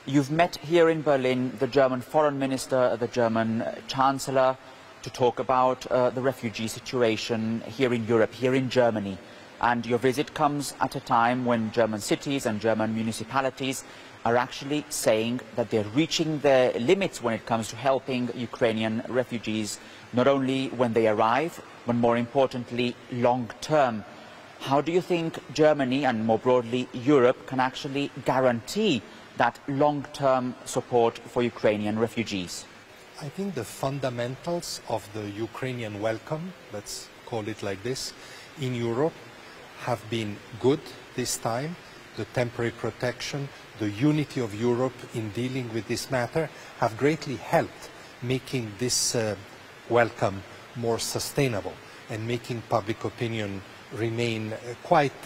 You've met here in Berlin the German Foreign Minister, the German Chancellor, to talk about the refugee situation here in Europe, here in Germany. And your visit comes at a time when German cities and German municipalities are actually saying that they're reaching their limits when it comes to helping Ukrainian refugees, not only when they arrive, but more importantly, long term. How do you think Germany and more broadly Europe can actually guarantee that long-term support for Ukrainian refugees? I think the fundamentals of the Ukrainian welcome, let's call it like this, in Europe have been good this time. The temporary protection, the unity of Europe in dealing with this matter have greatly helped making this welcome more sustainable and making public opinion remain quite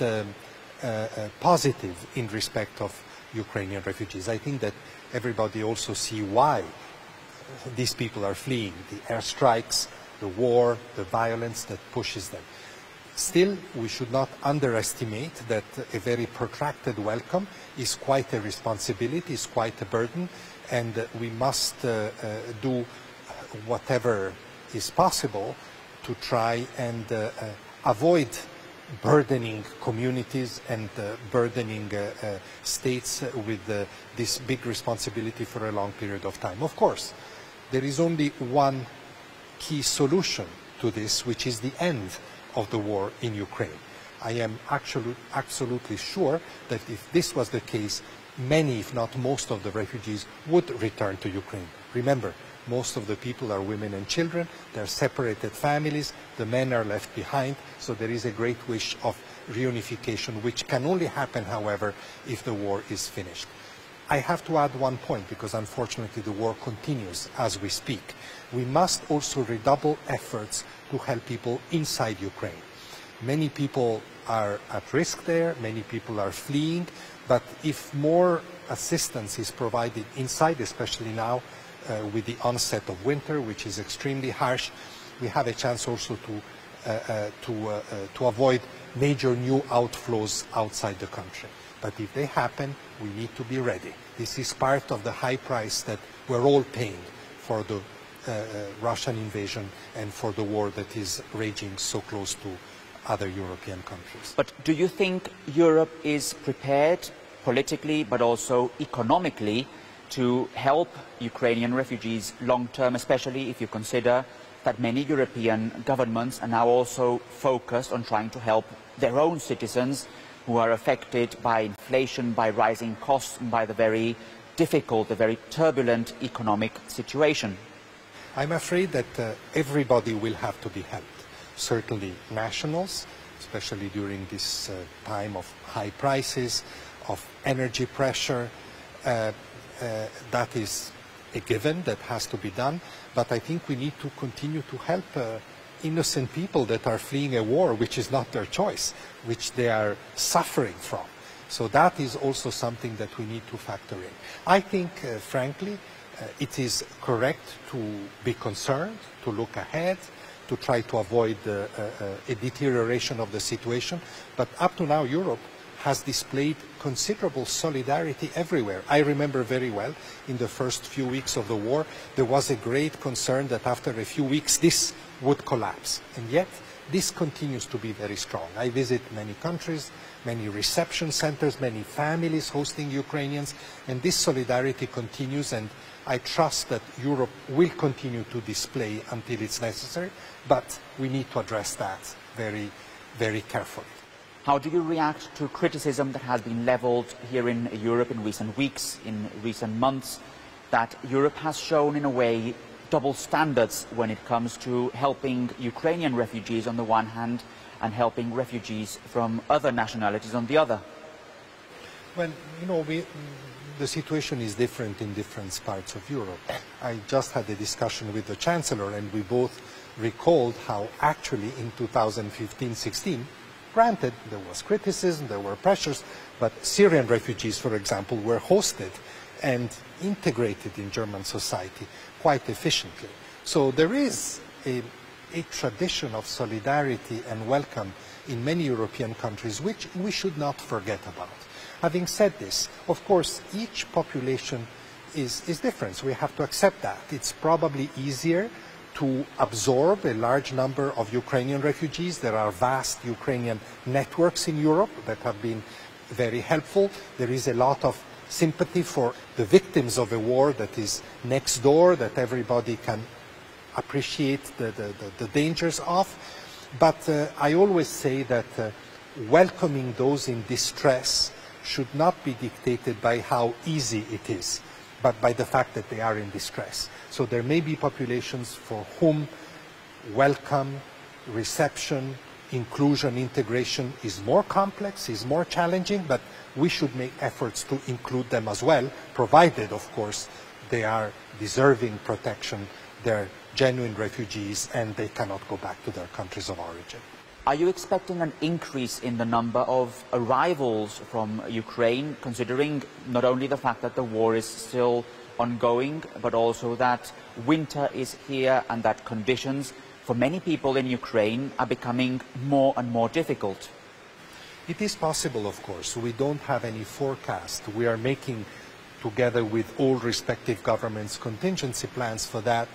positive in respect of Ukrainian refugees. I think that everybody also see why these people are fleeing, the airstrikes, the war, the violence that pushes them. Still, we should not underestimate that a very protracted welcome is quite a responsibility, is quite a burden, and we must do whatever is possible to try and avoid burdening communities and burdening states with this big responsibility for a long period of time. Of course, there is only one key solution to this, which is the end of the war in Ukraine. I am absolutely sure that if this was the case, many, if not most of the refugees would return to Ukraine. Remember, most of the people are women and children, they're separated families, the men are left behind, so there is a great wish of reunification, which can only happen, however, if the war is finished. I have to add one point, because unfortunately the war continues as we speak. We must also redouble efforts to help people inside Ukraine. Many people are at risk there, many people are fleeing, but if more assistance is provided inside, especially now, with the onset of winter, which is extremely harsh, we have a chance also to avoid major new outflows outside the country. But if they happen, we need to be ready. This is part of the high price that we're all paying for the Russian invasion and for the war that is raging so close to other European countries. But do you think Europe is prepared politically but also economically to help Ukrainian refugees long-term, especially if you consider that many European governments are now also focused on trying to help their own citizens who are affected by inflation, by rising costs, and by the very difficult, the very turbulent economic situation? I'm afraid that everybody will have to be helped. Certainly nationals, especially during this time of high prices, of energy pressure, that is a given that has to be done, but I think we need to continue to help innocent people that are fleeing a war which is not their choice, which they are suffering from. So that is also something that we need to factor in. I think, frankly, it is correct to be concerned, to look ahead, to try to avoid a deterioration of the situation, but up to now Europe has displayed considerable solidarity everywhere. I remember very well, in the first few weeks of the war, there was a great concern that after a few weeks this would collapse. And yet, this continues to be very strong. I visit many countries, many reception centers, many families hosting Ukrainians, and this solidarity continues, and I trust that Europe will continue to display until it's necessary, but we need to address that very, very carefully. How do you react to criticism that has been leveled here in Europe in recent weeks, in recent months, that Europe has shown in a way double standards when it comes to helping Ukrainian refugees on the one hand and helping refugees from other nationalities on the other? Well, you know, the situation is different in different parts of Europe. I just had a discussion with the Chancellor, and we both recalled how actually in 2015-16, granted, there was criticism, there were pressures, but Syrian refugees, for example, were hosted and integrated in German society quite efficiently. So there is a tradition of solidarity and welcome in many European countries, which we should not forget about. Having said this, of course, each population is different. So we have to accept that. It's probably easier to absorb a large number of Ukrainian refugees. There are vast Ukrainian networks in Europe that have been very helpful. There is a lot of sympathy for the victims of a war that is next door, that everybody can appreciate the dangers of. But I always say that welcoming those in distress should not be dictated by how easy it is, but by the fact that they are in distress. So there may be populations for whom welcome, reception, inclusion, integration is more complex, is more challenging, but we should make efforts to include them as well, provided, of course, they are deserving protection, they're genuine refugees, and they cannot go back to their countries of origin. Are you expecting an increase in the number of arrivals from Ukraine, considering not only the fact that the war is still ongoing, but also that winter is here and that conditions for many people in Ukraine are becoming more and more difficult? It is possible, of course. We don't have any forecast. We are making, together with all respective governments, contingency plans for that.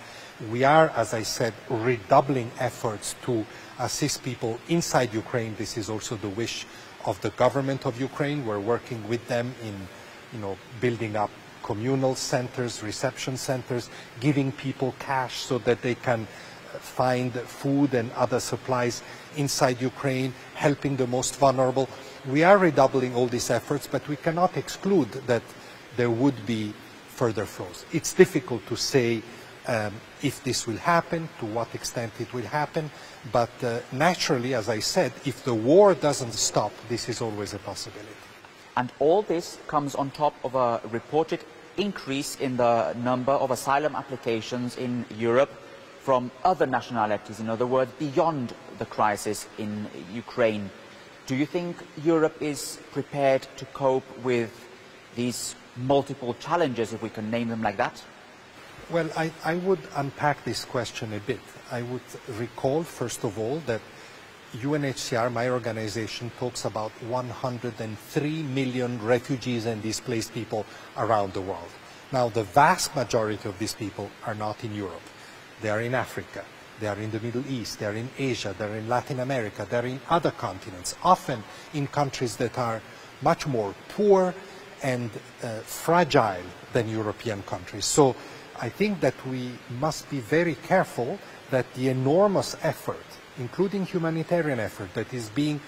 We are, as I said, redoubling efforts to assist people inside Ukraine. This is also the wish of the government of Ukraine. We're working with them in, building up communal centers, reception centers, giving people cash so that they can find food and other supplies inside Ukraine, helping the most vulnerable. We are redoubling all these efforts, but we cannot exclude that there would be further flows. It's difficult to say if this will happen, to what extent it will happen, but naturally, as I said, if the war doesn't stop, this is always a possibility. And all this comes on top of a reported increase in the number of asylum applications in Europe from other nationalities, in other words, beyond the crisis in Ukraine. Do you think Europe is prepared to cope with these multiple challenges, if we can name them like that? Well, I would unpack this question a bit. I would recall, first of all, that UNHCR, my organization, talks about 103 million refugees and displaced people around the world. Now, the vast majority of these people are not in Europe. They are in Africa, they are in the Middle East, they are in Asia, they are in Latin America, they are in other continents, often in countries that are much more poor and fragile than European countries. So I think that we must be very careful that the enormous effort, including humanitarian effort, that is being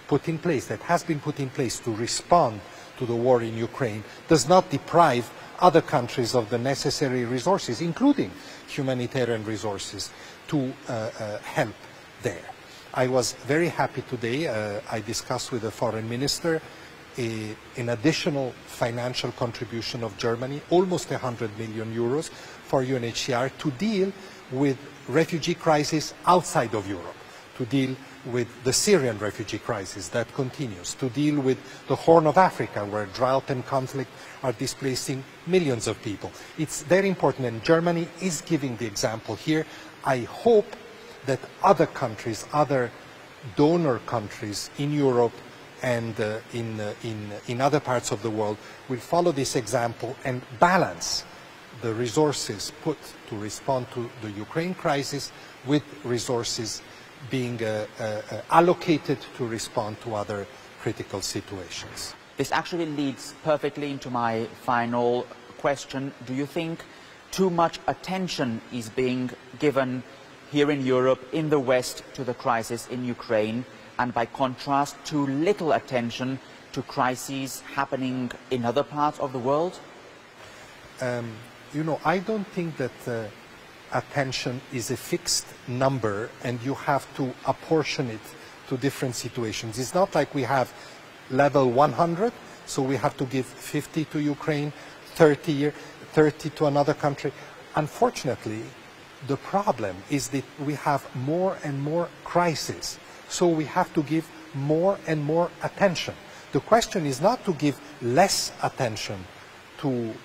put in place, that has been put in place to respond to the war in Ukraine, does not deprive other countries of the necessary resources, including humanitarian resources, to help there. I was very happy today, I discussed with the foreign minister an additional financial contribution of Germany, almost 100 million euros for UNHCR to deal with refugee crisis outside of Europe, to deal with the Syrian refugee crisis that continues, to deal with the Horn of Africa, where drought and conflict are displacing millions of people. It's very important, and Germany is giving the example here. I hope that other countries, other donor countries in Europe and in other parts of the world will follow this example and balance the resources put to respond to the Ukraine crisis with resources being allocated to respond to other critical situations. This actually leads perfectly into my final question. Do you think too much attention is being given here in Europe, in the West, to the crisis in Ukraine, and by contrast, too little attention to crises happening in other parts of the world? I don't think that attention is a fixed number and you have to apportion it to different situations. It's not like we have level 100, so we have to give 50 to Ukraine, 30 to another country. Unfortunately, the problem is that we have more and more crises, so we have to give more and more attention. The question is not to give less attention to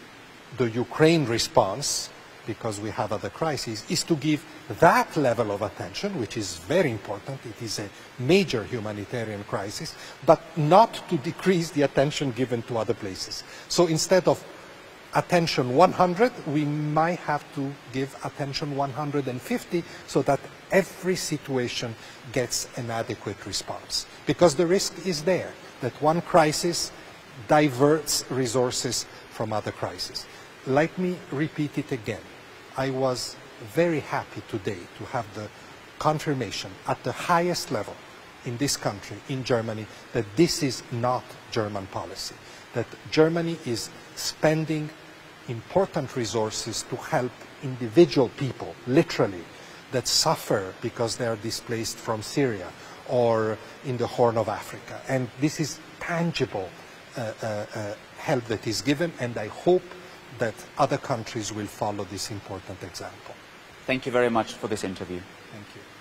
the Ukraine response, because we have other crises, is to give that level of attention, which is very important. It is a major humanitarian crisis, but not to decrease the attention given to other places. So instead of attention 100, we might have to give attention 150 so that every situation gets an adequate response. Because the risk is there that one crisis diverts resources from other crises. Let me repeat it again. I was very happy today to have the confirmation at the highest level in this country, in Germany, that this is not German policy, that Germany is spending important resources to help individual people, literally, that suffer because they are displaced from Syria or in the Horn of Africa. And this is tangible help that is given, and I hope that other countries will follow this important example. Thank you very much for this interview. Thank you.